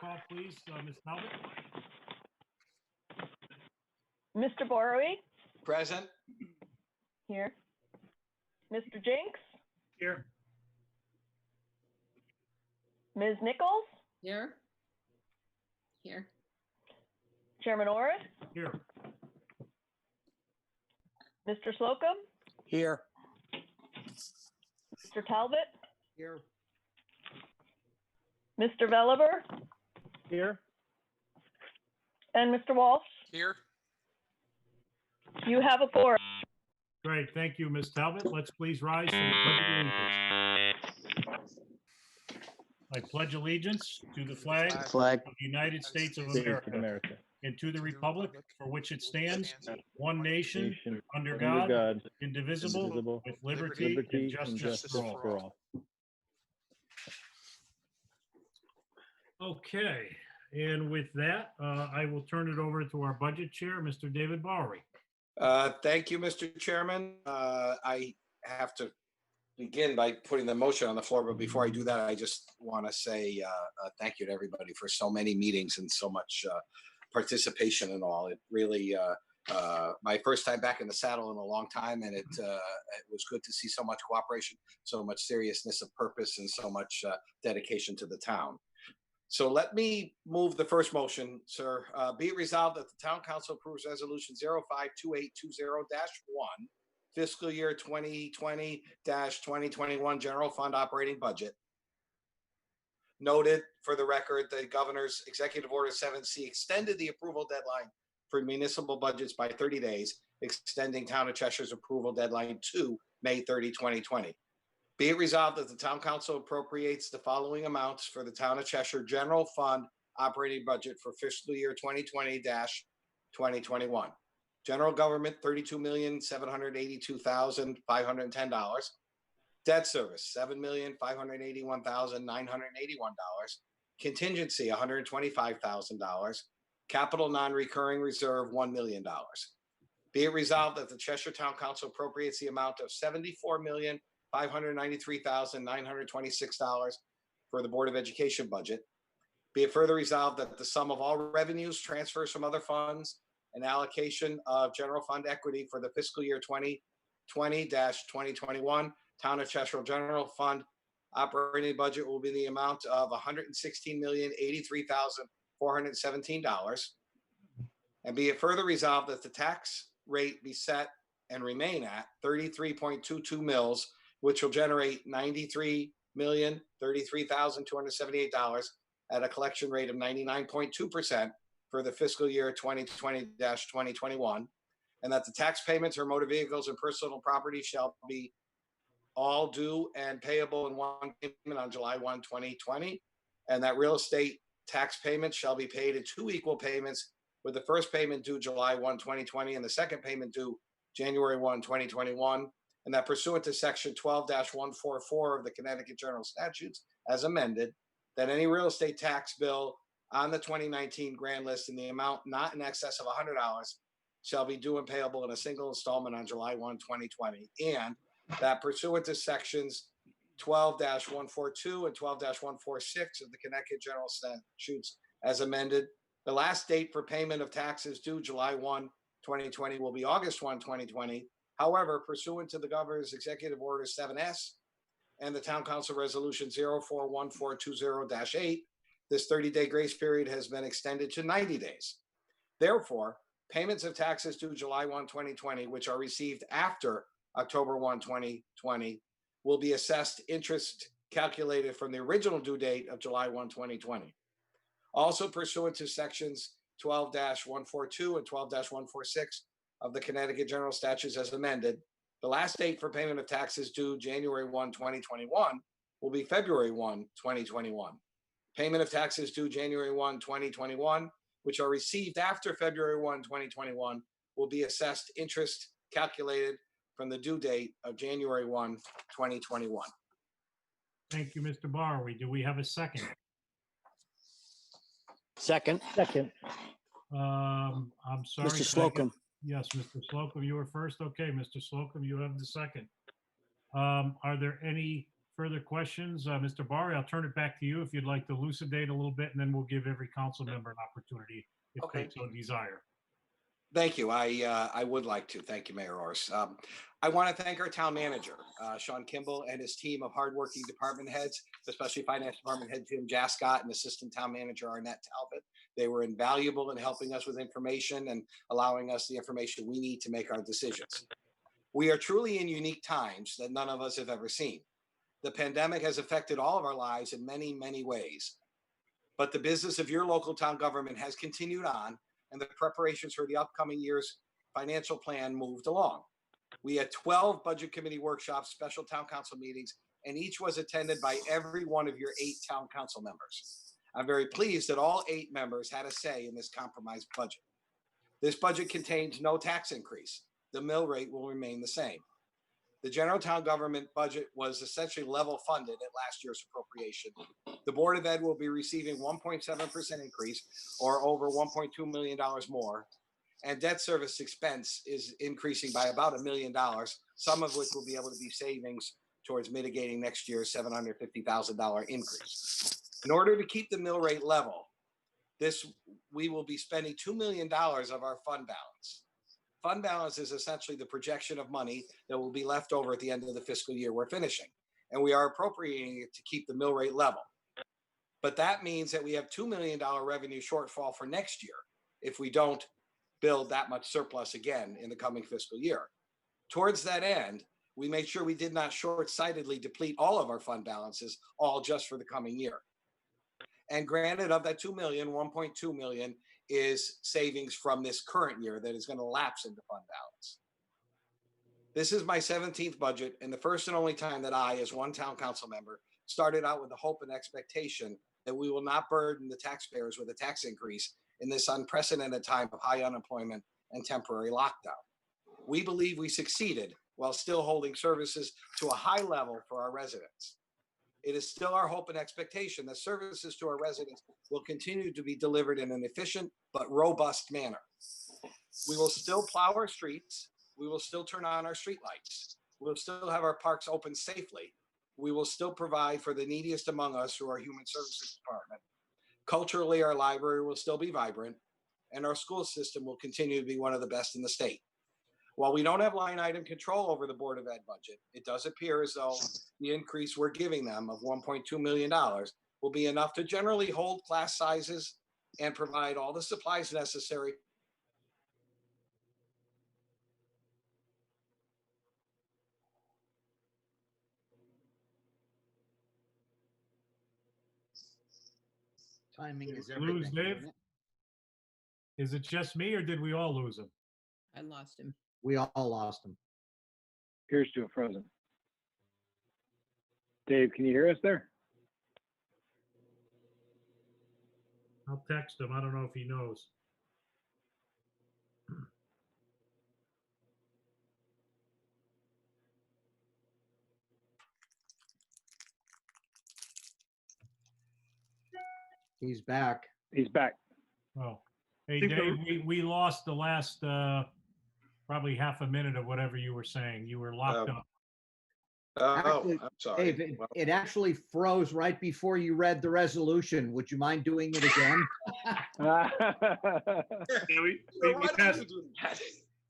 call, please, Ms. Talbot? Mr. Borowee, Present. here. Mr. Jinks, Here. Ms. Nichols, Here. Here. Chairman Orris, Here. Mr. Slocum, Here. Mr. Talbot, Here. Mr. Veliver, Here. and Mr. Walsh. Here. You have a quorum. Great, thank you, Ms. Talbot. Let's please rise for the Pledge of Allegiance. I pledge allegiance to the flag of Flag, the United States of States of America America, and to the republic for which it stands, one nation, nation, under under God, God, indivisible, indivisible, with liberty and liberty and justice justice for all. for all. Okay, and with that, I will turn it over to our budget chair, Mr. David Bowery. Thank you, Mr. Chairman. I have to begin by putting the motion on the floor, but before I do that, I just want to say thank you to everybody for so many meetings and so much participation and all. It really, my first time back in the saddle in a long time, and it was good to see so much cooperation, so much seriousness of purpose, and so much dedication to the town. So let me move the first motion, sir. Be it resolved that the town council approves resolution 052820-1, fiscal year 2020-2021 general fund operating budget. Noted for the record, the governor's executive order 7C extended the approval deadline for municipal budgets by 30 days, extending town of Cheshire's approval deadline to May 30, 2020. Be it resolved that the town council appropriates the following amounts for the town of Cheshire general fund operating budget for fiscal year 2020-2021. General government, $32,782,510. Debt service, $7,581,981. Contingency, $125,000. Capital non-recurring reserve, $1 million. Be it resolved that the Cheshire Town Council appropriates the amount of $74,593,926 for the Board of Education budget. Be it further resolved that the sum of all revenues, transfers from other funds, and allocation of general fund equity for the fiscal year 2020-2021 Town of Cheshire General Fund operating budget will be the amount of $116,083,417. And be it further resolved that the tax rate be set and remain at 33.22 mils, which will generate $93,033,278 at a collection rate of 99.2% for the fiscal year 2020-2021, and that the tax payments or motor vehicles and personal property shall be all due and payable in one payment on July 1, 2020, and that real estate tax payments shall be paid in 2 equal payments, with the first payment due July 1, 2020, and the second payment due January 1, 2021, and that pursuant to section 12-144 of the Connecticut General Statutes as amended, that any real estate tax bill on the 2019 grand list in the amount not in excess of $100 shall be due and payable in a single installment on July 1, 2020, and that pursuant to sections 12-142 and 12-146 of the Connecticut General Statutes as amended, the last date for payment of taxes due July 1, 2020 will be August 1, 2020. However, pursuant to the governor's executive order 7S and the town council resolution 041420-8, this 30-day grace period has been extended to 90 days. Therefore, payments of taxes due July 1, 2020, which are received after October 1, 2020, will be assessed interest calculated from the original due date of July 1, 2020. Also pursuant to sections 12-142 and 12-146 of the Connecticut General Statutes as amended, the last date for payment of taxes due January 1, 2021 will be February 1, 2021. Payment of taxes due January 1, 2021, which are received after February 1, 2021, will be assessed interest calculated from the due date of January 1, 2021. Thank you, Mr. Bowery. Do we have a second? Second. I'm sorry. Mr. Slocum. Yes, Mr. Slocum, you were first. Okay, Mr. Slocum, you have the second. Are there any further questions? Mr. Barry, I'll turn it back to you if you'd like to elucidate a little bit, and then we'll give every council member an opportunity if they Okay. so desire. Thank you. I would like to. Thank you, Mayor Orse. I want to thank our town manager, Sean Kimball, and his team of hardworking department heads, especially Finance Department Head Jim Jascott and Assistant Town Manager Arnett Talbot. They were invaluable in helping us with information and allowing us the information we need to make our decisions. We are truly in unique times that none of us have ever seen. The pandemic has affected all of our lives in many, many ways. But the business of your local town government has continued on, and the preparations for the upcoming year's financial plan moved along. We had 12 budget committee workshops, special town council meetings, and each was attended by every one of your 8 town council members. I'm very pleased that all 8 members had a say in this compromised budget. This budget contains no tax increase. The mill rate will remain the same. The general town government budget was essentially level funded at last year's appropriation. The Board of Ed will be receiving 1.7% increase, or over $1.2 million more. And debt service expense is increasing by about $1 million, some of which will be able to be savings towards mitigating next year's $750,000 increase. In order to keep the mill rate level, we will be spending $2 million of our fund balance. Fund balance is essentially the projection of money that will be left over at the end of the fiscal year we're finishing, and we are appropriating it to keep the mill rate level. But that means that we have $2 million revenue shortfall for next year if we don't build that much surplus again in the coming fiscal year. Towards that end, we made sure we did not short-sightedly deplete all of our fund balances, all just for the coming year. And granted, of that 2 million, 1.2 million is savings from this current year that is going to lapse into fund balance. This is my 17th budget and the first and only time that I, as one town council member, started out with the hope and expectation that we will not burden the taxpayers with a tax increase in this unprecedented time of high unemployment and temporary lockdown. We believe we succeeded while still holding services to a high level for our residents. It is still our hope and expectation that services to our residents will continue to be delivered in an efficient but robust manner. We will still plow our streets. We will still turn on our streetlights. We will still have our parks open safely. We will still provide for the neediest among us through our Human Services Department. Culturally, our library will still be vibrant, and our school system will continue to be one of the best in the state. While we don't have line item control over the Board of Ed budget, it does appear as though the increase we're giving them of $1.2 million will be enough to generally hold class sizes and provide all the supplies necessary. Timing is Did we lose everything. Dave? isn't it? Is it just me, or did we all lose him? I lost him. We all lost him. Appears to have frozen. Dave, can you hear us there? I'll text him. I don't know if he knows. He's back. He's back. Oh, hey, think Dave, we lost the last probably half a minute of whatever you were saying. You were locked up. Actually, I'm sorry. Dave, it actually froze right before you read the resolution. Would you mind doing it again? Yeah,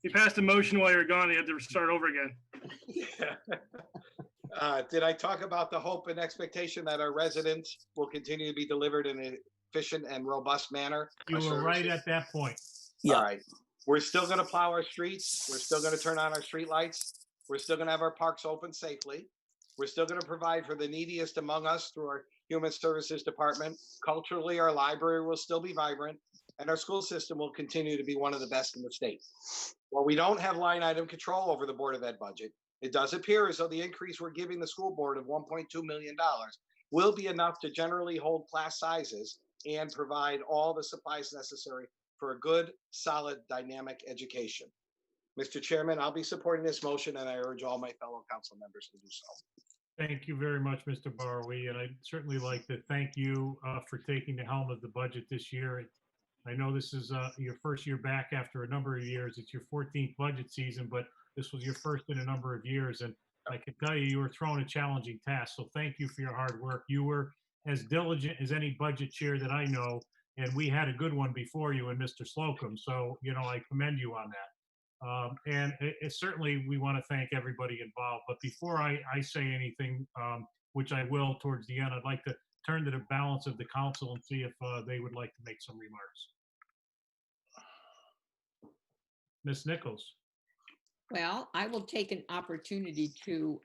he passed the motion while you were gone. He had to start over again. Did I talk about the hope and expectation that our residents will continue to be delivered in an efficient and robust manner? You were right at that point. All right. We're still going to plow our streets. We're still going to turn on our street lights. We're still going to have our parks open safely. We're still going to provide for the neediest among us through our Human Services Department. Culturally, our library will still be vibrant, and our school system will continue to be one of the best in the state. While we don't have line item control over the Board of Ed budget, it does appear as though the increase we're giving the school board of $1.2 million will be enough to generally hold class sizes and provide all the supplies necessary for a good, solid, dynamic education. Mr. Chairman, I'll be supporting this motion, and I urge all my fellow council members to do so. Thank you very much, Mr. Barwi, and I'd certainly like to thank you for taking the helm of the budget this year. I know this is your first year back after a number of years. It's your 14th budget season, but this was your first in a number of years, and I can tell you were thrown a challenging task. So thank you for your hard work. You were as diligent as any budget chair that I know, and we had a good one before you and Mr. Slocum. So, I commend you on that. And certainly we want to thank everybody involved. But before I say anything, which I will towards the end, I'd like to turn to the balance of the council and see if they would like to make some remarks. Ms. Nichols. Well, I will take an opportunity to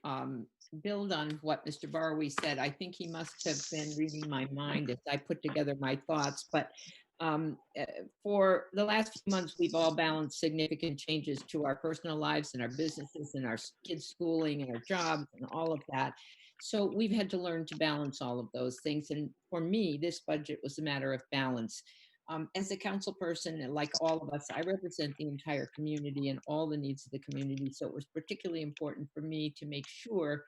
build on what Mr. Barwe said. I think he must have been reading my mind as I put together my thoughts. But for the last few months, we've all balanced significant changes to our personal lives and our businesses and our kids' schooling and our jobs and all of that. So we've had to learn to balance all of those things. And for me, this budget was a matter of balance. As a council person, and like all of us, I represent the entire community and all the needs of the community. So it was particularly important for me to make sure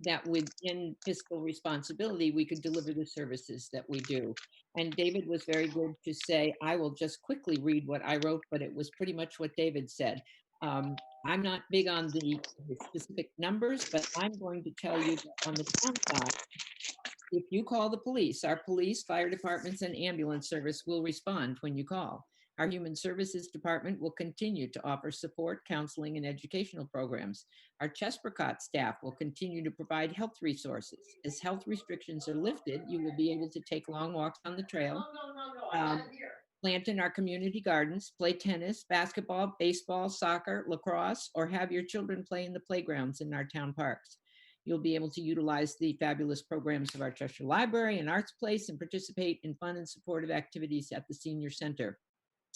that within fiscal responsibility, we could deliver the services that we do. And David was very good to say, I will just quickly read what I wrote, but it was pretty much what David said. I'm not big on the specific numbers, but I'm going to tell you that on the town side, if you call the police, our police, fire departments, and ambulance service will respond when you call. Our Human Services Department will continue to offer support, counseling, and educational programs. Our Chespercott staff will continue to provide health resources. As health restrictions are lifted, you will be able to take long walks on the trail, plant in our community gardens, play tennis, basketball, baseball, soccer, lacrosse, or have your children play in the playgrounds in our town parks. You'll be able to utilize the fabulous programs of our Cheshire Library and Arts Place and participate in fun and supportive activities at the Senior Center.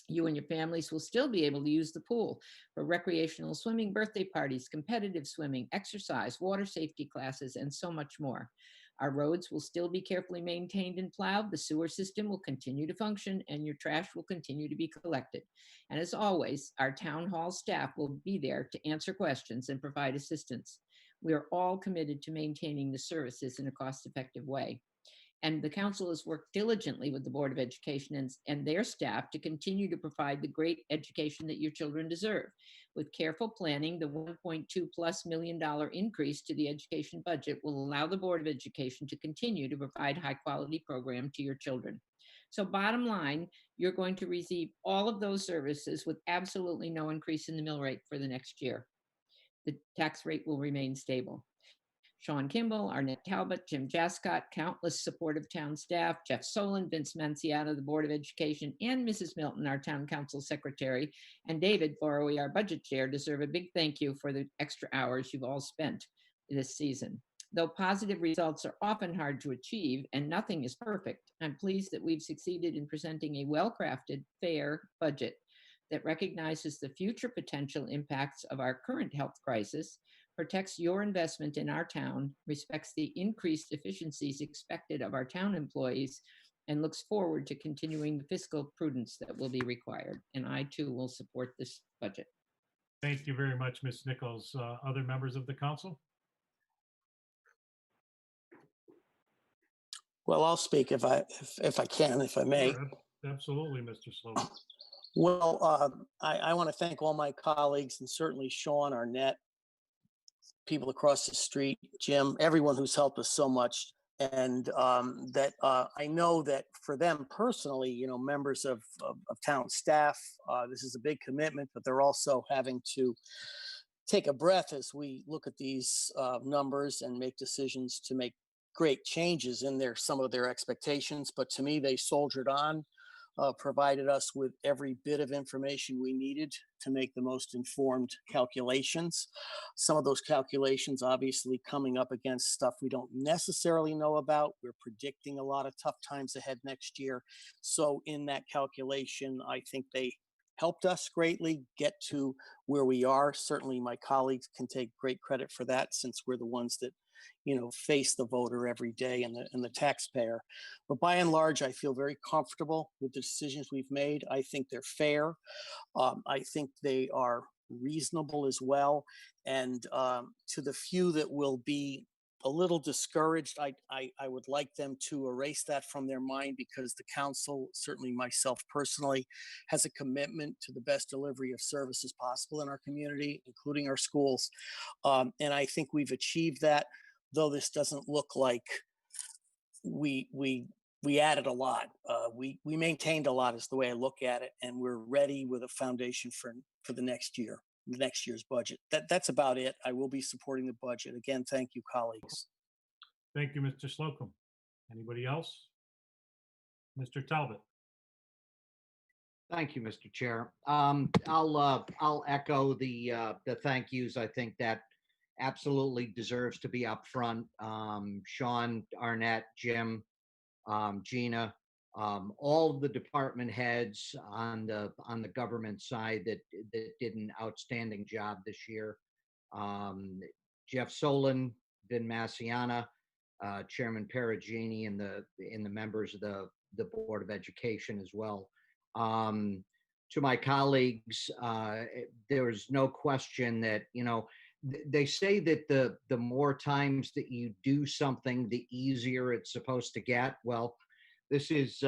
You and your families will still be able to use the pool for recreational swimming, birthday parties, competitive swimming, exercise, water safety classes, and so much more. Our roads will still be carefully maintained and plowed. The sewer system will continue to function, and your trash will continue to be collected. And as always, our town hall staff will be there to answer questions and provide assistance. We are all committed to maintaining the services in a cost-effective way. And the council has worked diligently with the Board of Education and their staff to continue to provide the great education that your children deserve. With careful planning, the $1.2+ million increase to the education budget will allow the Board of Education to continue to provide high-quality program to your children. So bottom line, you're going to receive all of those services with absolutely no increase in the mill rate for the next year. The tax rate will remain stable. Sean Kimball, Arnett Talbot, Jim Jascott, countless supportive town staff, Jeff Solon, Vince Manciata, the Board of Education, and Mrs. Milton, our town council secretary, and David Barwe, our budget chair, deserve a big thank you for the extra hours you've all spent this season. Though positive results are often hard to achieve and nothing is perfect, I'm pleased that we've succeeded in presenting a well-crafted, fair budget that recognizes the future potential impacts of our current health crisis, protects your investment in our town, respects the increased efficiencies expected of our town employees, and looks forward to continuing the fiscal prudence that will be required. And I too will support this budget. Thank you very much, Ms. Nichols. Other members of the council? Well, I'll speak if I can, if I may. Sure, absolutely, Mr. Sloan. Well, I want to thank all my colleagues and certainly Sean, Arnett, people across the street, Jim, everyone who's helped us so much. And that I know that for them personally, members of town staff, this is a big commitment, but they're also having to take a breath as we look at these numbers and make decisions to make great changes in some of their expectations. But to me, they soldiered on. Provided us with every bit of information we needed to make the most informed calculations. Some of those calculations obviously coming up against stuff we don't necessarily know about. We're predicting a lot of tough times ahead next year. So in that calculation, I think they helped us greatly get to where we are. Certainly my colleagues can take great credit for that since we're the ones that face the voter every day and the taxpayer. But by and large, I feel very comfortable with the decisions we've made. I think they're fair. I think they are reasonable as well. And to the few that will be a little discouraged. I would like them to erase that from their mind because the council, certainly myself personally, has a commitment to the best delivery of services possible in our community, including our schools. And I think we've achieved that, though this doesn't look like we added a lot. We maintained a lot is the way I look at it, and we're ready with a foundation for the next year, the next year's budget. That's about it. I will be supporting the budget. Again, thank you, colleagues. Thank you, Mr. Slocum. Anybody else? Mr. Talbot? Thank you, Mr. Chair. I'll echo the thank yous. I think that absolutely deserves to be up front. Sean, Arnett, Jim, Gina, all the department heads on the government side that did an outstanding job this year. Jeff Solon, Vin Massiana, Chairman Perugini, and the members of the Board of Education as well. To my colleagues, there's no question that, they say that the more times that you do something, the easier it's supposed to get. Well, this is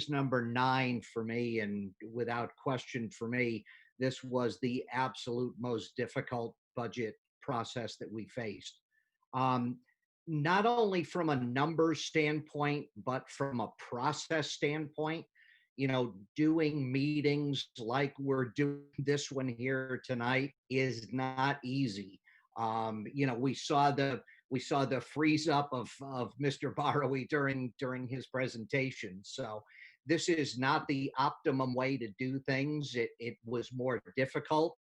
number 9 for me, and without question for me, this was the absolute most difficult budget process that we faced. Not only from a numbers standpoint, but from a process standpoint. Doing meetings like we're doing this one here tonight is not easy. We saw the freeze up of Mr. Barowi during his presentation. So this is not the optimum way to do things. It was more difficult.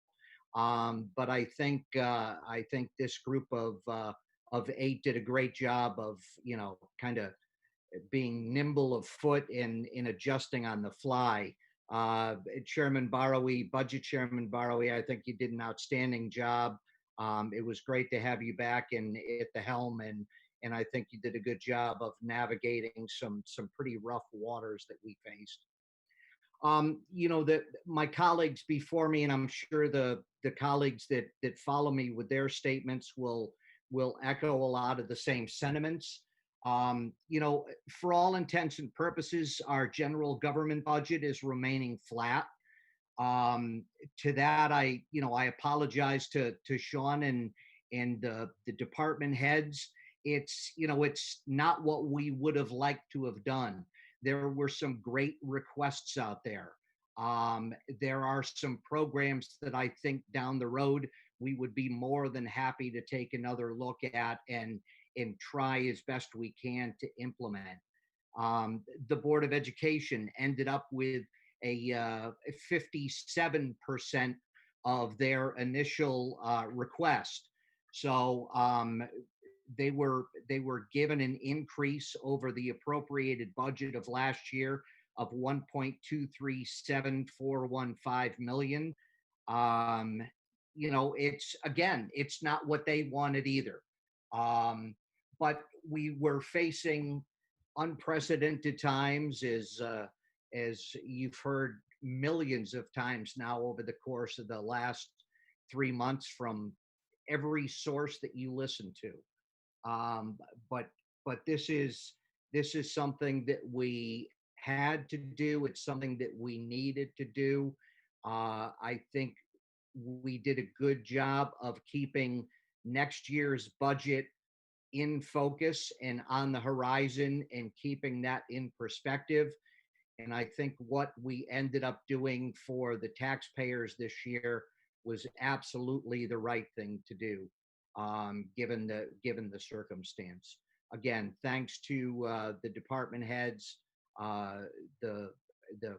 But I think this group of 8 did a great job of, kind of being nimble of foot in adjusting on the fly. Chairman Barowi, Budget Chairman Barowi, I think you did an outstanding job. It was great to have you back at the helm, and I think you did a good job of navigating some pretty rough waters that we faced. My colleagues before me, and I'm sure the colleagues that follow me with their statements will echo a lot of the same sentiments. For all intents and purposes, our general government budget is remaining flat. To that, I apologize to Sean and the department heads. It's not what we would have liked to have done. There were some great requests out there. There are some programs that I think down the road we would be more than happy to take another look at and try as best we can to implement. The Board of Education ended up with a 57% of their initial request. So they were given an increase over the appropriated budget of last year of $1.237415 million. It's not what they wanted either. But we were facing unprecedented times, as you've heard millions of times now over the course of the last 3 months from every source that you listen to. But this is something that we had to do. It's something that we needed to do. I think we did a good job of keeping next year's budget in focus and on the horizon and keeping that in perspective. And I think what we ended up doing for the taxpayers this year was absolutely the right thing to do, given the circumstance. Again, thanks to the department heads, the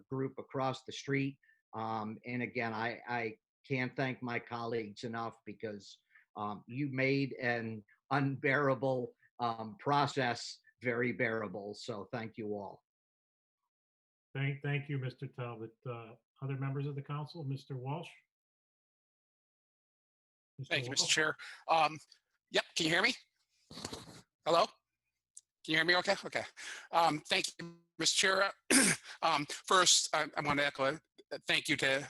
group across the street. And again, I can't thank my colleagues enough because you made an unbearable process very bearable. So thank you all. Thank you, Mr. Talbot. Other members of the council, Mr. Walsh? Thank you, Mr. Walsh? Chair. Yep, can you hear me? Hello? Can you hear me okay? Okay. Thank you, Mr. Chair. First, I want to echo a thank you to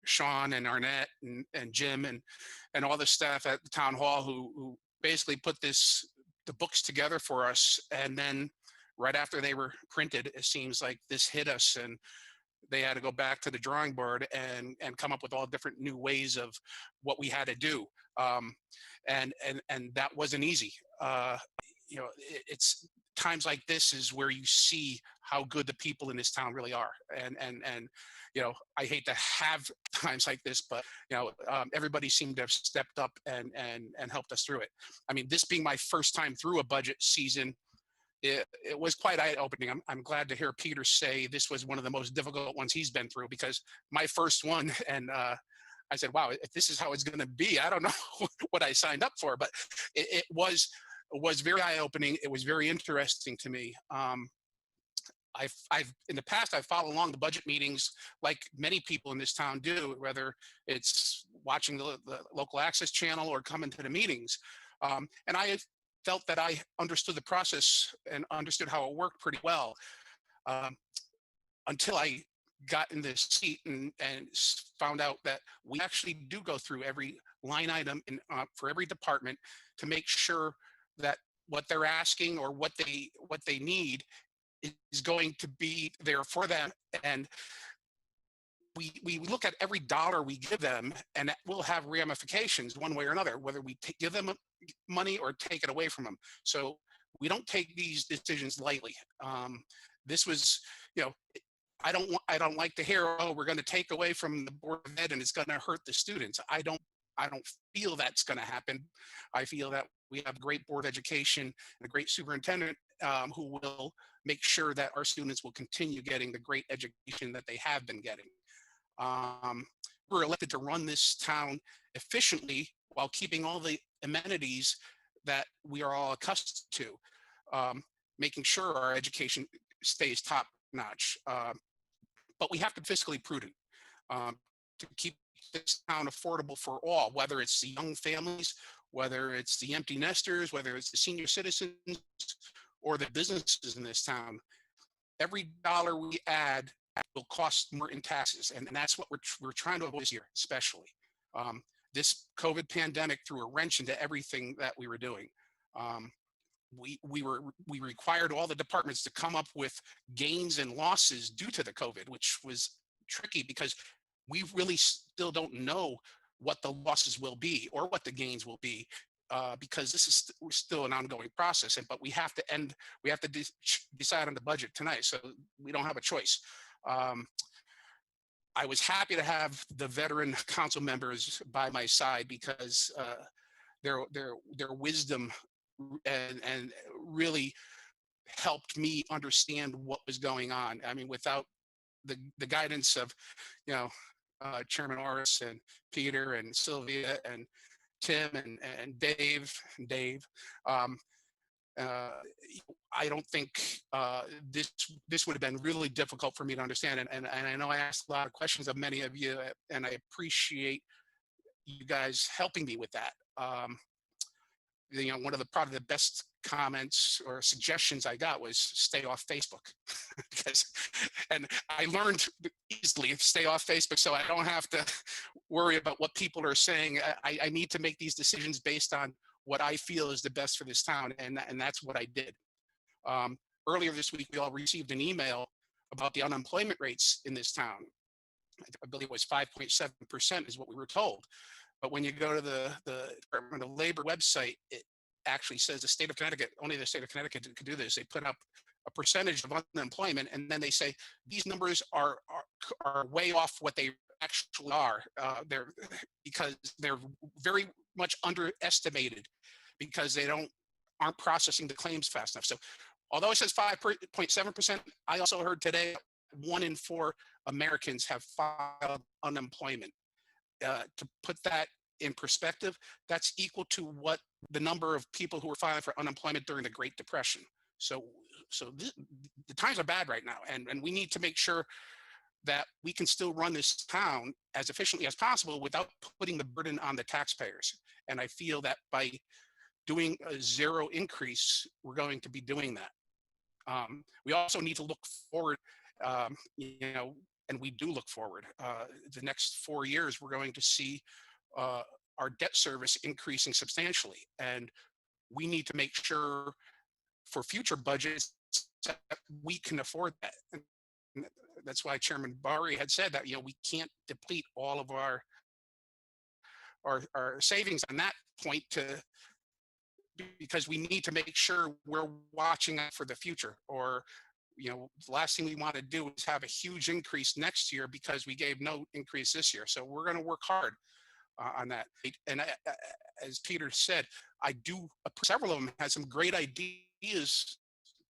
Sean and Arnett and Jim and all the staff at the town hall who basically put the books together for us, and then right after they were printed, it seems like this hit us, and they had to go back to the drawing board and come up with all different new ways of what we had to do. And that wasn't easy. It's times like this is where you see how good the people in this town really are. And I hate to have times like this, but everybody seemed to have stepped up and helped us through it. I mean, this being my first time through a budget season, it was quite eye-opening. I'm glad to hear Peter say this was one of the most difficult ones he's been through, because my first one, and I said, wow, if this is how it's going to be, I don't know what I signed up for, but it was very eye-opening. It was very interesting to me. I've in the past, I've followed along the budget meetings like many people in this town do, whether it's watching the local access channel or coming to the meetings. And I felt that I understood the process and understood how it worked pretty well, until I got in this seat and found out that we actually do go through every line item for every department to make sure that what they're asking or what they need is going to be there for them. And we look at every dollar we give them, and that will have ramifications one way or another, whether we give them money or take it away from them. So we don't take these decisions lightly. This was, I don't like to hear, oh, we're going to take away from the Board of Ed and it's going to hurt the students. I don't feel that's going to happen. I feel that we have a great Board of Education and a great superintendent who will make sure that our students will continue getting the great education that they have been getting. We're elected to run this town efficiently while keeping all the amenities that we are all accustomed to, making sure our education stays top notch. But we have to be fiscally prudent to keep this town affordable for all, whether it's the young families, whether it's the empty nesters, whether it's the senior citizens or the businesses in this town. Every dollar we add will cost more in taxes, and that's what we're trying to avoid this year, especially. This COVID pandemic threw a wrench into everything that we were doing. We required all the departments to come up with gains and losses due to the COVID, which was tricky because we really still don't know what the losses will be or what the gains will be, because this is still an ongoing process. But we have to decide on the budget tonight, so we don't have a choice. I was happy to have the veteran council members by my side, because their wisdom and really helped me understand what was going on. I mean, without the guidance of Chairman Orris and Peter and Sylvia and Tim and Dave, I don't think this would have been really difficult for me to understand. And I know I asked a lot of questions of many of you, and I appreciate you guys helping me with that. One of probably the best comments or suggestions I got was stay off Facebook, and I learned easily to stay off Facebook, so I don't have to worry about what people are saying. I need to make these decisions based on what I feel is the best for this town, and that's what I did. Earlier this week, we all received an email about the unemployment rates in this town. I believe it was 5.7% is what we were told. But when you go to the Department of Labor website, it actually says the state of Connecticut, only the state of Connecticut could do this. They put up a percentage of unemployment, and then they say these numbers are way off what they actually are. Because they're very much underestimated, because they aren't processing the claims fast enough. So although it says 5.7%, I also heard today 1 in 4 Americans have filed unemployment. To put that in perspective, that's equal to what the number of people who were filing for unemployment during the Great Depression. So the times are bad right now, and we need to make sure that we can still run this town as efficiently as possible without putting the burden on the taxpayers. And I feel that by doing a zero increase, we're going to be doing that. We also need to look forward, and we do look forward. The next 4 years, we're going to see our debt service increasing substantially. And we need to make sure for future budgets that we can afford that. And that's why Chairman Barry had said that, we can't deplete all of our savings on that point because we need to make sure we're watching out for the future. Or, the last thing we want to do is have a huge increase next year because we gave no increase this year. So we're going to work hard on that. And as Peter said, several of them had some great ideas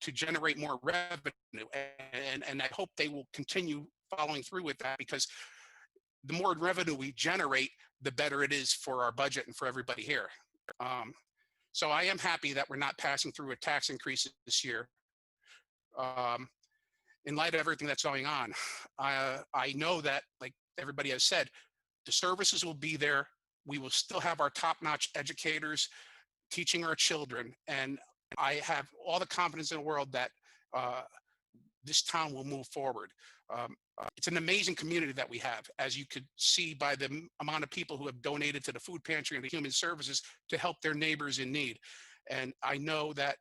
to generate more revenue. And I hope they will continue following through with that, because the more revenue we generate, the better it is for our budget and for everybody here. So I am happy that we're not passing through a tax increase this year. In light of everything that's going on, I know that, like everybody has said, the services will be there. We will still have our top-notch educators teaching our children. And I have all the confidence in the world that this town will move forward. It's an amazing community that we have, as you could see by the amount of people who have donated to the food pantry and the human services to help their neighbors in need. And I know that,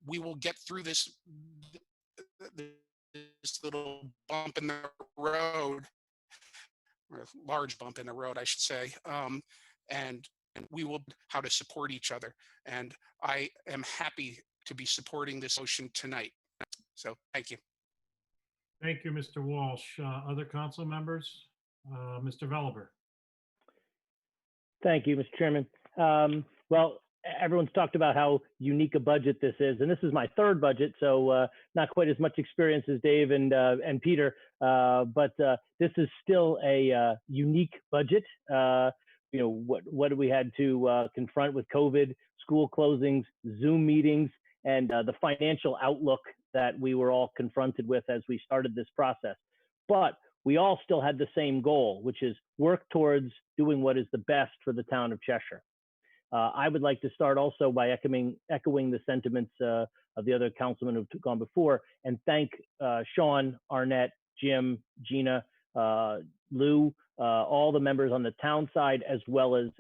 we will get through this little bump in the road, or a large bump in the road, I should say. And we will how to support each other. And I am happy to be supporting this motion tonight. So thank you. Thank you, Mr. Walsh. Other council members? Mr. Veliver. Thank you, Mr. Chairman. Well, everyone's talked about how unique a budget this is, and this is my third budget, so not quite as much experience as Dave and Peter, but this is still a unique budget. What we had to confront with COVID, school closings, Zoom meetings, and the financial outlook that we were all confronted with as we started this process. But we all still had the same goal, which is work towards doing what is the best for the town of Cheshire. I would like to start also by echoing the sentiments of the other councilmen who've gone before, and thank Sean, Arnett, Jim, Gina, Lou, all the members on the town side, as well as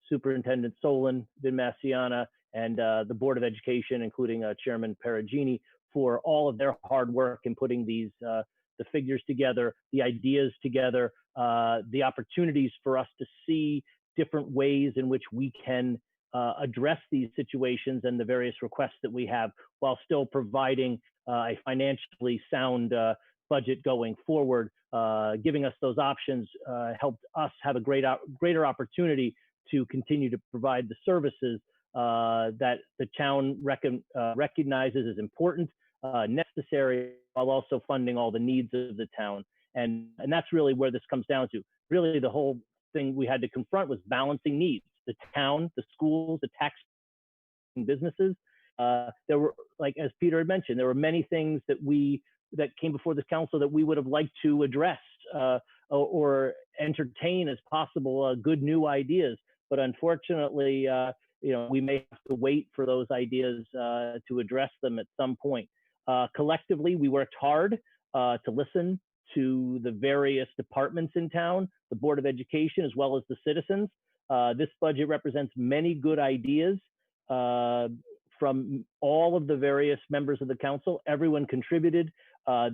Superintendent Solon, Vin Massiana, and the Board of Education, including Chairman Perugini, for all of their hard work in putting these the figures together, the ideas together, the opportunities for us to see different ways in which we can address these situations and the various requests that we have, while still providing a financially sound budget going forward. Giving us those options helped us have a greater opportunity to continue to provide the services that the town recognizes as important, necessary, while also funding all the needs of the town. And that's really where this comes down to. Really, the whole thing we had to confront was balancing needs. The town, the schools, the tax businesses. There were, like as Peter had mentioned, there were many things that came before this council that we would have liked to address or entertain as possible good new ideas. But unfortunately, we may have to wait for those ideas to address them at some point. Collectively, we worked hard to listen to the various departments in town, the Board of Education, as well as the citizens. This budget represents many good ideas from all of the various members of the council. Everyone contributed.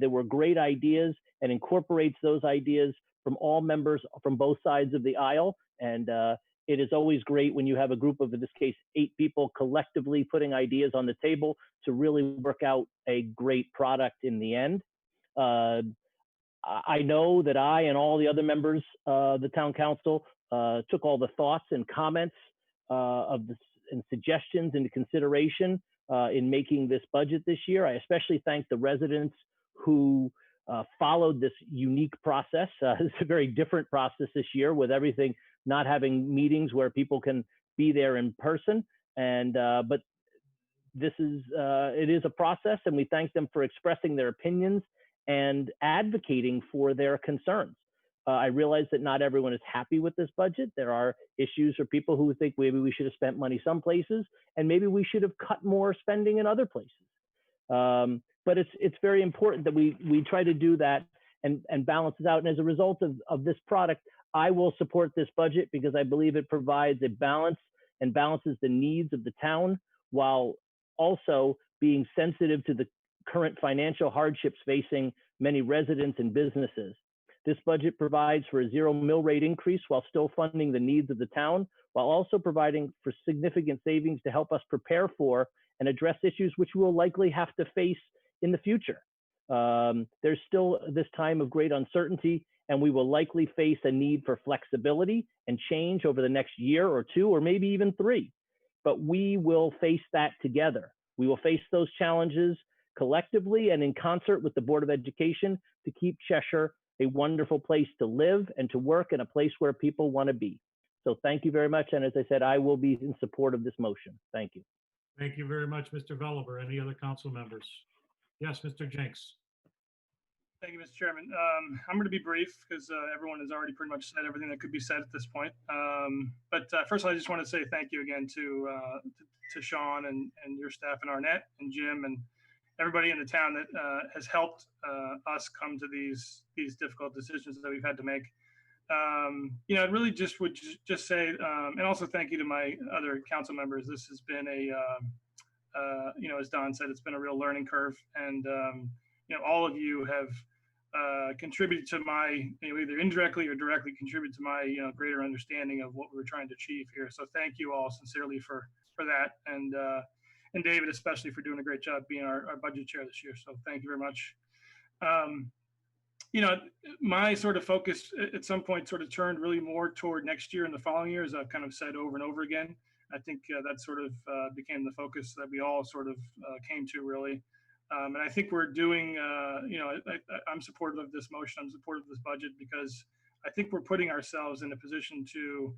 There were great ideas, and incorporates those ideas from all members from both sides of the aisle. And it is always great when you have a group of, in this case, 8 people collectively putting ideas on the table to really work out a great product in the end. I know that I and all the other members of the town council took all the thoughts and comments and suggestions into consideration in making this budget this year. I especially thank the residents who followed this unique process. It's a very different process this year, with everything not having meetings where people can be there in person. And but this is it is a process, and we thank them for expressing their opinions and advocating for their concerns. I realize that not everyone is happy with this budget. There are issues for people who think maybe we should have spent money some places, and maybe we should have cut more spending in other places. But it's very important that we try to do that and balance it out. And as a result of this product, I will support this budget because I believe it provides a balance and balances the needs of the town while also being sensitive to the current financial hardships facing many residents and businesses. This budget provides for a 0 mill rate increase while still funding the needs of the town, while also providing for significant savings to help us prepare for and address issues which we will likely have to face in the future. There's still this time of great uncertainty, and we will likely face a need for flexibility and change over the next year or two, or maybe even 3. But we will face that together. We will face those challenges collectively and in concert with the Board of Education to keep Cheshire a wonderful place to live and to work, and a place where people want to be. So thank you very much. And as I said, I will be in support of this motion. Thank you. Thank you very much, Mr. Veliver. Any other council members? Yes, Mr. Jenks. Thank you, Mr. Chairman. I'm going to be brief because everyone has already pretty much said everything that could be said at this point. But first of all, I just want to say thank you again to Sean and your staff and Arnett and Jim and everybody in the town that has helped us come to these difficult decisions that we've had to make. You know, I really just would just say, and also thank you to my other council members. This has been you know, as Don said, it's been a real learning curve, and you know, all of you have contributed to my, you know, either indirectly or directly contributed to my, you know, greater understanding of what we were trying to achieve here. So thank you all sincerely for that, and David especially for doing a great job being our budget chair this year. So thank you very much. You know, my sort of focus at some point sort of turned really more toward next year and the following year, as I've kind of said over and over again. I think that sort of became the focus that we all sort of came to, really. And I think we're doing, you know, I'm supportive of this motion. I'm supportive of this budget because I think we're putting ourselves in a position to,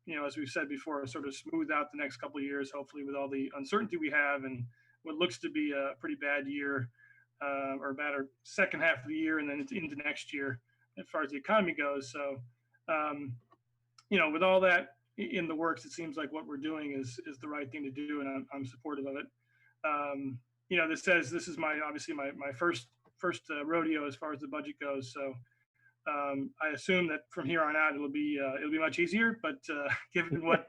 you know, as we've said before, sort of smooth out the next couple of years, hopefully with all the uncertainty we have and what looks to be a pretty bad year or better second half of the year and then into next year as far as the economy goes. So, you know, with all that in the works, it seems like what we're doing is the right thing to do, and I'm supportive of it. You know, this is obviously my first rodeo as far as the budget goes. So I assume that from here on out it'll be much easier. But given what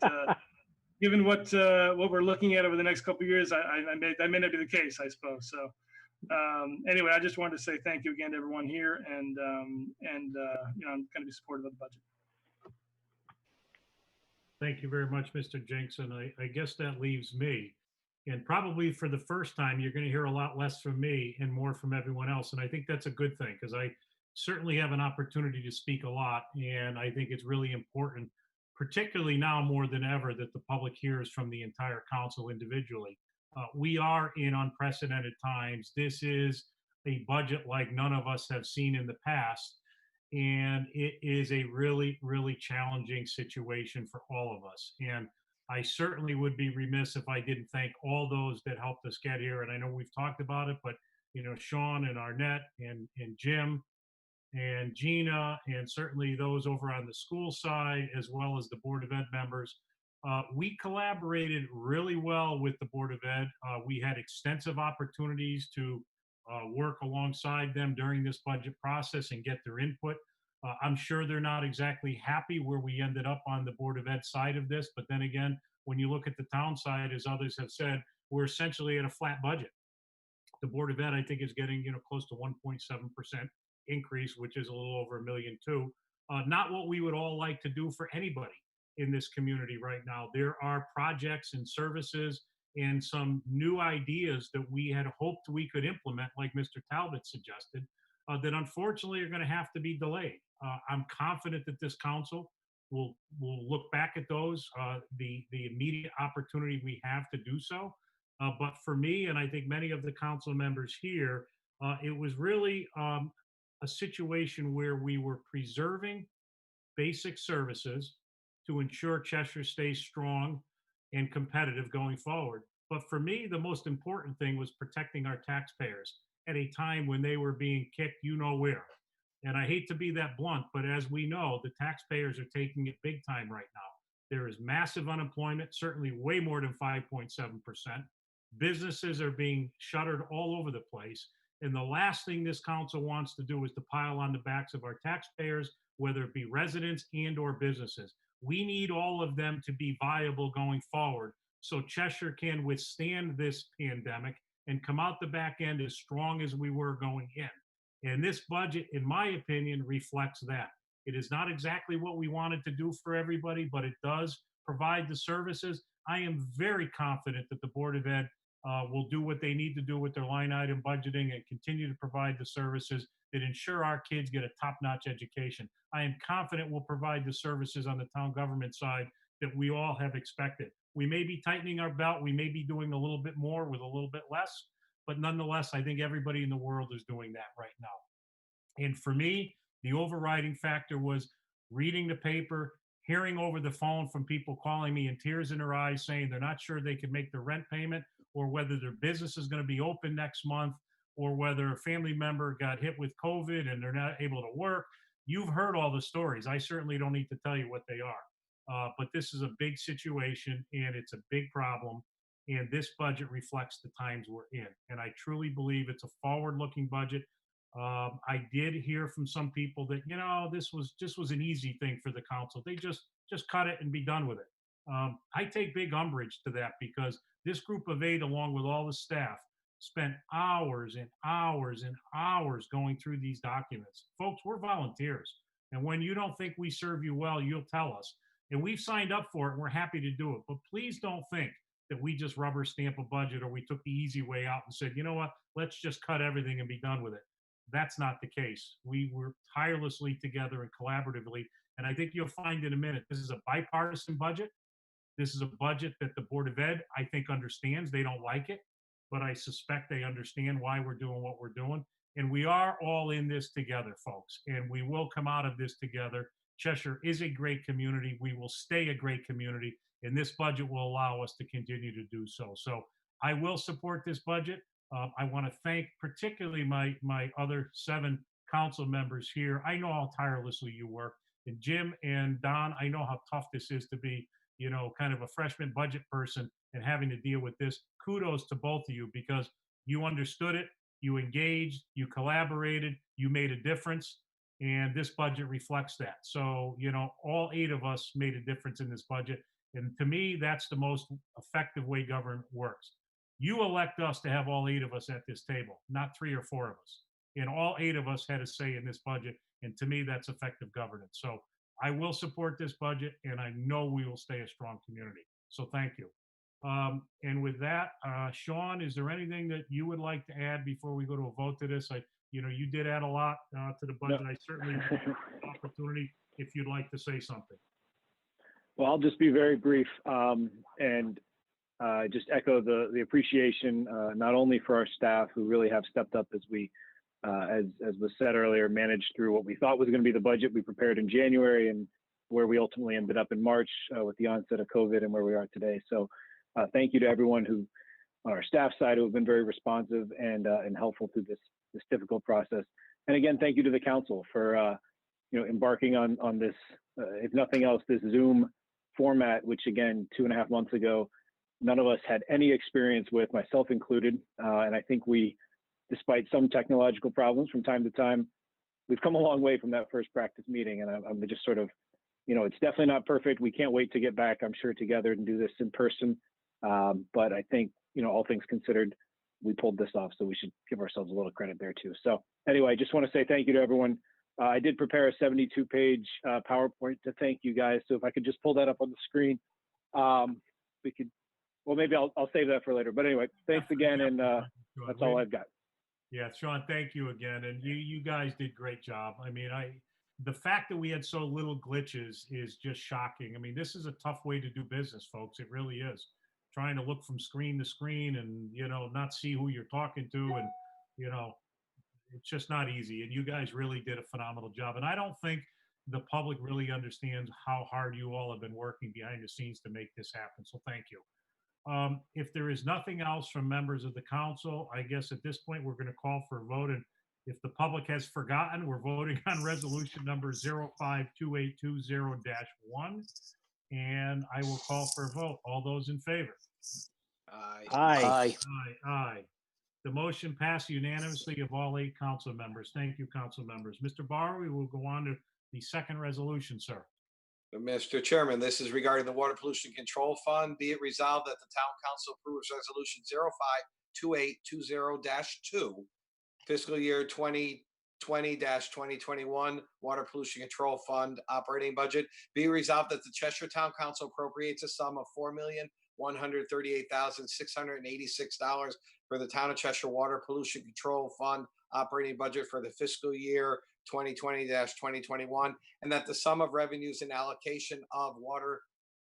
we're looking at over the next couple of years, that may not be the case, I suppose. So anyway, I just wanted to say thank you again to everyone here, and you know, I'm going to be supportive of the budget. Thank you very much, Mr. Jenks. And I guess that leaves me. And probably for the first time, you're going to hear a lot less from me and more from everyone else. And I think that's a good thing, because I certainly have an opportunity to speak a lot. And I think it's really important, particularly now more than ever, that the public hears from the entire council individually. We are in unprecedented times. This is a budget like none of us have seen in the past. And it is a really, really challenging situation for all of us. And I certainly would be remiss if I didn't thank all those that helped us get here. And I know we've talked about it, but, you know, Sean and Arnett and Jim and Gina, and certainly those over on the school side, as well as the Board of Ed members. We collaborated really well with the Board of Ed. We had extensive opportunities to work alongside them during this budget process and get their input. I'm sure they're not exactly happy where we ended up on the Board of Ed side of this, but then again, when you look at the town side, as others have said, we're essentially at a flat budget. The Board of Ed, I think, is getting, you know, close to 1.7% increase, which is a little over $1.2 million. Not what we would all like to do for anybody in this community right now. There are projects and services and some new ideas that we had hoped we could implement, like Mr. Talbot suggested, that unfortunately are going to have to be delayed. I'm confident that this council will look back at those, the immediate opportunity we have to do so. But for me, and I think many of the council members here, it was really a situation where we were preserving basic services to ensure Cheshire stays strong and competitive going forward. But for me, the most important thing was protecting our taxpayers at a time when they were being kicked you know where. And I hate to be that blunt, but as we know, the taxpayers are taking it big time right now. There is massive unemployment, certainly way more than 5.7%. Businesses are being shuttered all over the place. And the last thing this council wants to do is to pile on the backs of our taxpayers, whether it be residents and or businesses. We need all of them to be viable going forward so Cheshire can withstand this pandemic and come out the back end as strong as we were going in. And this budget, in my opinion, reflects that. It is not exactly what we wanted to do for everybody, but it does provide the services. I am very confident that the Board of Ed will do what they need to do with their line item budgeting and continue to provide the services that ensure our kids get a top-notch education. I am confident we'll provide the services on the town government side that we all have expected. We may be tightening our belt, we may be doing a little bit more with a little bit less, but nonetheless, I think everybody in the world is doing that right now. And for me, the overriding factor was reading the paper, hearing over the phone from people calling me in tears in their eyes saying they're not sure they can make their rent payment, or whether their business is going to be open next month, or whether a family member got hit with COVID and they're not able to work. You've heard all the stories. I certainly don't need to tell you what they are. But this is a big situation and it's a big problem. And this budget reflects the times we're in. And I truly believe it's a forward-looking budget. I did hear from some people that, you know, this was an easy thing for the council. They just cut it and be done with it. I take big umbrage to that because this group of 8, along with all the staff, spent hours and hours and hours going through these documents. Folks, we're volunteers. And when you don't think we serve you well, you'll tell us. And we've signed up for it and we're happy to do it. But please don't think that we just rubber stamp a budget or we took the easy way out and said, you know what, let's just cut everything and be done with it. That's not the case. We work tirelessly together and collaboratively. And I think you'll find in a minute, this is a bipartisan budget. This is a budget that the Board of Ed, I think, understands. They don't like it, but I suspect they understand why we're doing what we're doing. And we are all in this together, folks, and we will come out of this together. Cheshire is a great community. We will stay a great community, and this budget will allow us to continue to do so. So I will support this budget. I want to thank particularly my other 7 council members here. I know how tirelessly you work. And Jim and Don, I know how tough this is to be, you know, kind of a freshman budget person and having to deal with this. Kudos to both of you because you understood it, you engaged, you collaborated, you made a difference, and this budget reflects that. So, you know, all 8 of us made a difference in this budget. And to me, that's the most effective way government works. You elect us to have all 8 of us at this table, not 3 or 4 of us. And all 8 of us had a say in this budget. And to me, that's effective governance. So I will support this budget, and I know we will stay a strong community. So thank you. And with that, Sean, is there anything that you would like to add before we go to a vote to this? You know, you did add a lot to the budget. I certainly want an opportunity if you'd like to say something. Well, I'll just be very brief and just echo the appreciation not only for our staff who really have stepped up as we, as was said earlier, managed through what we thought was going to be the budget we prepared in January and where we ultimately ended up in March with the onset of COVID and where we are today. So thank you to everyone who, on our staff side, who have been very responsive and helpful through this difficult process. And again, thank you to the council for you know, embarking on this, if nothing else, this Zoom format, which again, 2.5 months ago, none of us had any experience with, myself included. And I think we, despite some technological problems from time to time, we've come a long way from that first practice meeting. And I'm just sort of, you know, it's definitely not perfect. We can't wait to get back, I'm sure, together and do this in person. But I think, you know, all things considered, we pulled this off. So we should give ourselves a little credit there too. So anyway, I just want to say thank you to everyone. I did prepare a 72-page PowerPoint to thank you guys. So if I could just pull that up on the screen, we could, well, maybe I'll save that for later. But anyway, thanks again. And that's all I've got. Yeah, Sean, thank you again. And you guys did great job. I mean, the fact that we had so little glitches is just shocking. I mean, this is a tough way to do business, folks. It really is. Trying to look from screen to screen and, you know, not see who you're talking to. And, you know, it's just not easy. And you guys really did a phenomenal job. And I don't think the public really understands how hard you all have been working behind the scenes to make this happen. So thank you. If there is nothing else from members of the council, I guess at this point, we're going to call for a vote. And if the public has forgotten, we're voting on resolution number 052820-1. And I will call for a vote. All those in favor? Aye. Aye. Aye. The motion passed unanimously of all 8 council members. Thank you, council members. Mr. Barr, we will go on to the second resolution, sir. Mr. Chairman, this is regarding the Water Pollution Control Fund. Be it resolved that the Town Council approves Resolution 052820-2, fiscal year 2020-2021 Water Pollution Control Fund operating budget. Be it resolved that the Cheshire Town Council appropriates a sum of $4,138,686 for the Town of Cheshire Water Pollution Control Fund operating budget for the fiscal year 2020-2021, and that the sum of revenues and allocation of Water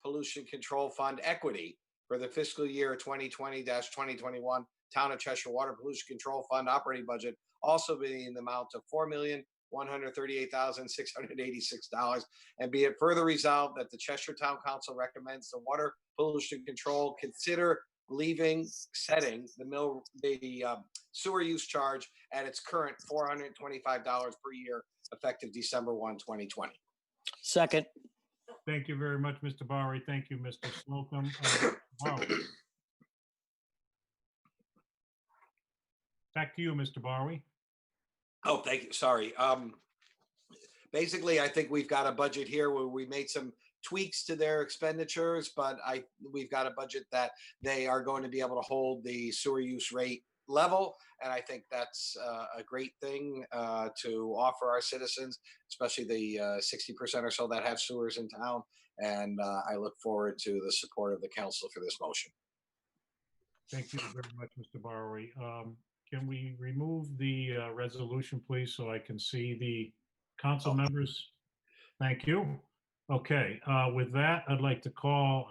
Pollution Control Fund equity for the fiscal year 2020-2021 Town of Cheshire Water Pollution Control Fund operating budget also be in the amount of $4,138,686. And be it further resolved that the Cheshire Town Council recommends the Water Pollution Control consider setting the sewer use charge at its current $425 per year, effective December 1, 2020. Second. Thank you very much, Mr. Bowery. Thank you, Mr. Slocum. Wow. Back to you, Mr. Bowery. Oh, thank you. Sorry. Basically, I think we've got a budget here where we made some tweaks to their expenditures, but we've got a budget that they are going to be able to hold the sewer use rate level. And I think that's a great thing to offer our citizens, especially the 60% or so that have sewers in town. And I look forward to the support of the council for this motion. Thank you very much, Mr. Bowery. Can we remove the resolution, please, so I can see the council members? Thank you. Okay, with that, I'd like to call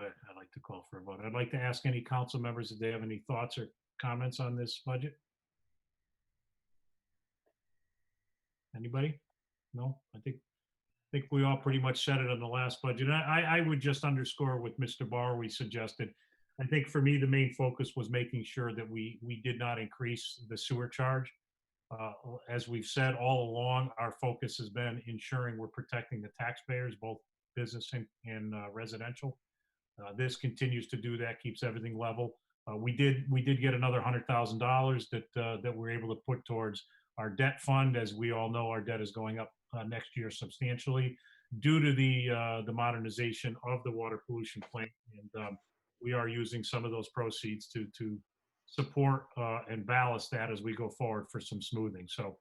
for a vote. I'd like to ask any council members if they have any thoughts or comments on this budget. Anybody? No, I think we all pretty much said it on the last budget. I would just underscore what Mr. Bowery suggested. I think for me, the main focus was making sure that we did not increase the sewer charge. As we've said all along, our focus has been ensuring we're protecting the taxpayers, both business and residential. This continues to do that, keeps everything level. We did get another $100,000 that we're able to put towards our debt fund. As we all know, our debt is going up next year substantially due to the modernization of the water pollution plant, and we are using some of those proceeds to support and ballast that as we go forward for some smoothing. So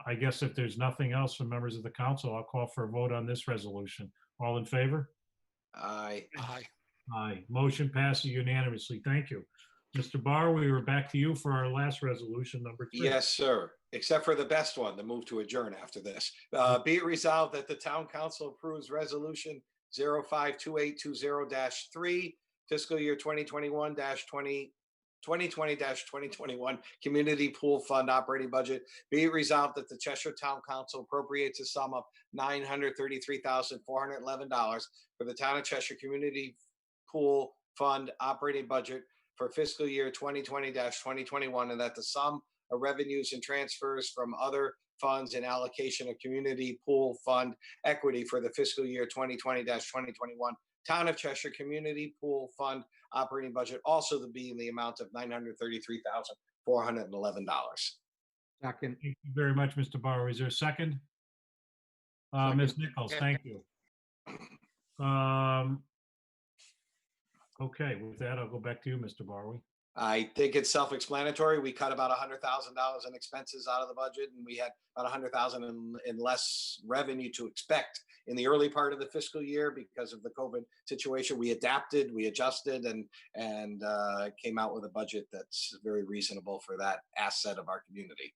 I guess if there's nothing else from members of the council, I'll call for a vote on this resolution. All in favor? Aye. Aye. Aye. Motion passes unanimously. Thank you. Mr. Barr, we are back to you for our last resolution, number 3. Yes, sir. Except for the best one, the move to adjourn after this. Be it resolved that the town council approves resolution 052820-3, fiscal year 2020-2021 community pool fund operating budget. Be it resolved that the Cheshire Town Council appropriates a sum of $933,411 for the town of Cheshire community pool fund operating budget for fiscal year 2020-2021, and that the sum of revenues and transfers from other funds and allocation of community pool fund equity for the fiscal year 2020-2021 Town of Cheshire Community Pool Fund operating budget also to be in the amount of $933,411. Second. Thank you very much, Mr. Barr. Is there a second? Ms. Nichols, thank you. Okay, with that, I'll go back to you, Mr. Barway. I think it's self-explanatory. We cut about $100,000 in expenses out of the budget, and we had about $100,000 in less revenue to expect in the early part of the fiscal year because of the COVID situation. We adapted, we adjusted, and came out with a budget that's very reasonable for that asset of our community.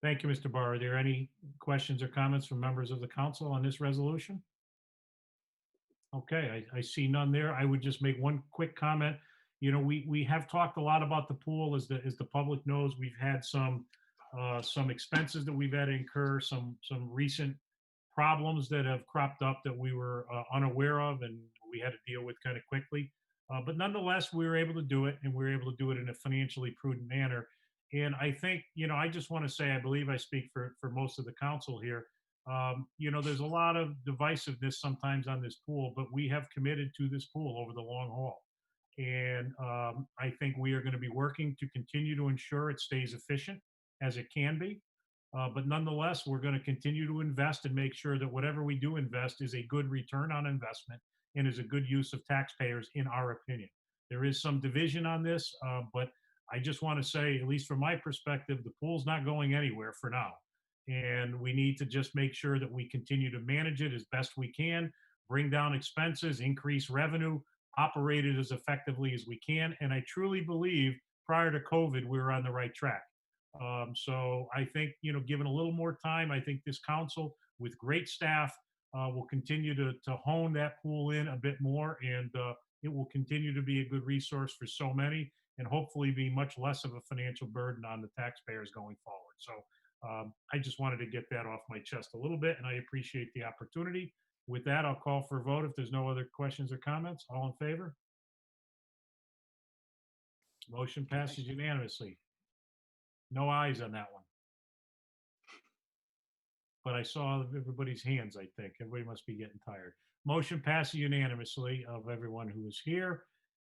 Thank you, Mr. Barr. Are there any questions or comments from members of the council on this resolution? Okay, I see none there. I would just make one quick comment. You know, we have talked a lot about the pool, as the public knows. We've had some expenses that we've had to incur, some recent problems that have cropped up that we were unaware of, and we had to deal with kind of quickly. But nonetheless, we were able to do it, and we were able to do it in a financially prudent manner. And I think, you know, I just want to say, I believe I speak for most of the council here. You know, there's a lot of divisiveness sometimes on this pool, but we have committed to this pool over the long haul. And I think we are going to be working to continue to ensure it stays efficient as it can be. But nonetheless, we're going to continue to invest and make sure that whatever we do invest is a good return on investment and is a good use of taxpayers, in our opinion. There is some division on this, but I just want to say, at least from my perspective, the pool's not going anywhere for now. And we need to just make sure that we continue to manage it as best we can, bring down expenses, increase revenue, operate it as effectively as we can. And I truly believe prior to COVID, we were on the right track. So I think, given a little more time, I think this council with great staff will continue to hone that pool in a bit more, and it will continue to be a good resource for so many, and hopefully be much less of a financial burden on the taxpayers going forward. So I just wanted to get that off my chest a little bit, and I appreciate the opportunity. With that, I'll call for a vote if there's no other questions or comments. All in favor? Motion passes unanimously. No ayes on that one. But I saw everybody's hands, I think. Everybody must be getting tired. Motion passes unanimously of everyone who is here.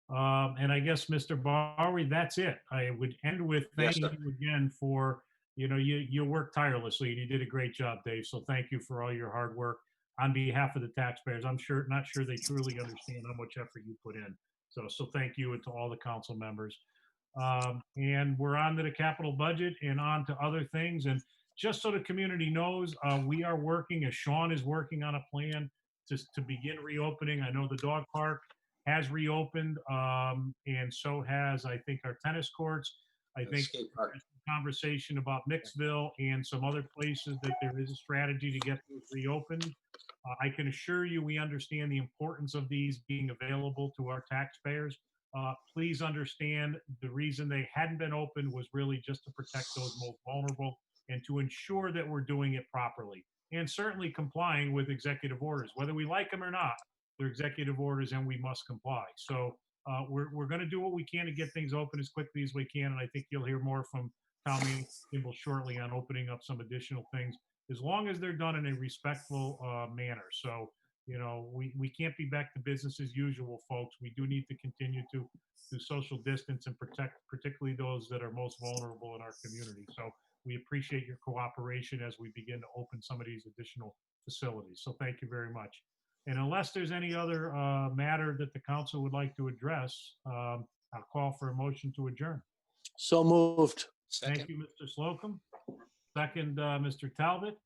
And I guess, Mr. Barwi, that's it. I would end with Yes, thanking sir. you again for, you worked tirelessly and you did a great job, Dave. So thank you for all your hard work on behalf of the taxpayers. I'm not sure they truly understand how much effort you put in. So thank you, and to all the council members. And we're on to the capital budget and on to other things. And just so the community knows, we are working, as Sean is working on a plan to begin reopening. I know the dog park has reopened, and so has, I think, our tennis courts. I think Skate park. there's some conversation about Mixville and some other places that there is a strategy to get those reopened. I can assure you we understand the importance of these being available to our taxpayers. Please understand the reason they hadn't been opened was really just to protect those most vulnerable and to ensure that we're doing it properly, and certainly complying with executive orders. Whether we like them or not, they're executive orders and we must comply. So we're going to do what we can to get things open as quickly as we can, and I think you'll hear more from Tommy Kimball shortly on opening up some additional things, as long as they're done in a respectful manner. So, we can't be back to business as usual, folks. We do need to continue to social distance and protect particularly those that are most vulnerable in our community. So we appreciate your cooperation as we begin to open some of these additional facilities. So thank you very much. And unless there's any other matter that the council would like to address, I'll call for a motion to adjourn. So moved. Second. Thank you, Mr. Slocum. Second, Mr. Talbot.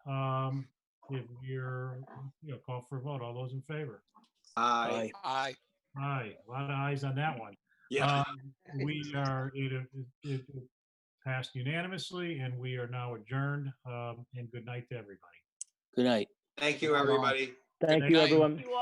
If you're, call for a vote. All those in favor? Aye. Aye. Aye. A lot of ayes on that one. Yeah. We are, it passed unanimously, and we are now adjourned. And good night to everybody. Good night. Thank you, everybody. Thank Good you, night. everyone. You all.